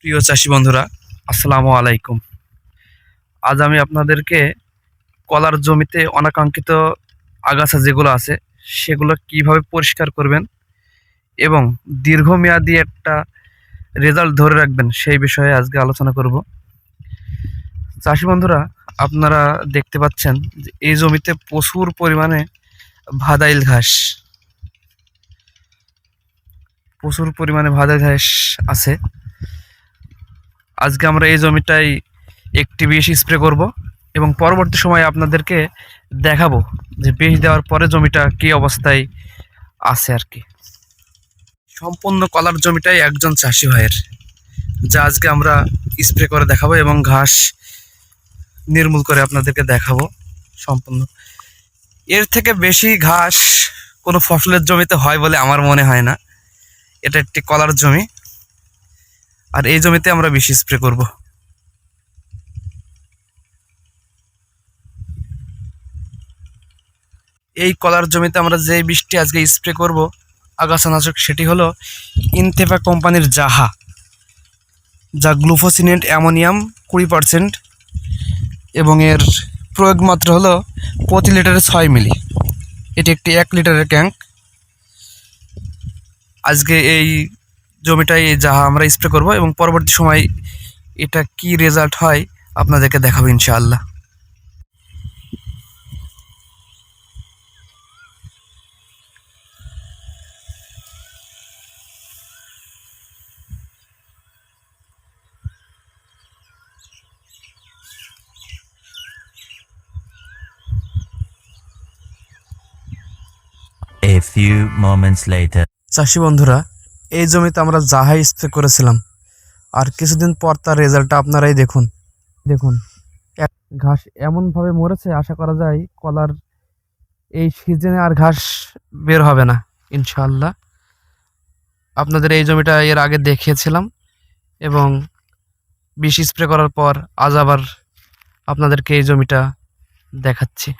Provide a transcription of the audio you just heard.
প্রিয় চাষি বন্ধুরা, আসসালামু আলাইকুম। আজ আমি আপনাদেরকে কলার জমিতে অনাকাঙ্ক্ষিত আগাছা যেগুলো আছে সেগুলো কিভাবে পরিষ্কার করবেন এবং দীর্ঘমেয়াদী একটা রেজাল্ট ধরে রাখবেন সেই বিষয়ে আজকে আলোচনা করব। চাষি বন্ধুরা, আপনারা দেখতে পাচ্ছেন যে এই জমিতে প্রচুর পরিমাণে ভাদাইল ঘাস আছে। আজকে আমরা এই জমিটাই একটি বিষ স্প্রে করব এবং পরবর্তী সময়ে আপনাদেরকে দেখাবো যে বিষ দেওয়ার পরে জমিটা কি অবস্থায় আছে আর কি। সম্পূর্ণ কলার জমিটাই একজন চাষি ভাইয়ের, যা আজকে আমরা স্প্রে করে দেখাবো এবং ঘাস নির্মূল করে আপনাদেরকে দেখাবো সম্পূর্ণ। এর থেকে বেশি ঘাস কোনো ফসলের জমিতে হয় বলে আমার মনে হয় না। এটা একটি কলার জমি, আর এই জমিতে আমরা বিষ স্প্রে করব। এই কলার জমিতে আমরা যে বীজটি আজকে স্প্রে করব আগাছানাশক, সেটি হলো ইনথেফা কোম্পানির জাহা, যা গ্লুফোসিনেট অ্যামোনিয়াম 20%, এবং এর প্রয়োগ মাত্রা হলো প্রতি লিটারে 6 মিলি। এটি একটি 1 লিটারের ট্যাঙ্ক। আজকে এই জমিটায় এই জাহা আমরা স্প্রে করব এবং পরবর্তী সময় এটা কি রেজাল্ট হয় আপনাদেরকে দেখাবো ইনশাআল্লাহ। A few moments later. চাষি বন্ধুরা, এই জমিতে আমরা জাহা স্প্রে করেছিলাম, আর কিছুদিন পর তার রেজাল্টটা আপনারাই দেখুন। এক ঘাস এমনভাবে মরেছে, আশা করা যায় কলার এই সিজনে আর ঘাস বের হবে না ইনশাআল্লাহ। আপনাদের এই জমিটা এর আগে দেখিয়েছিলাম এবং বিষ স্প্রে করার পর আজ আবার আপনাদেরকে এই জমিটা দেখাচ্ছি।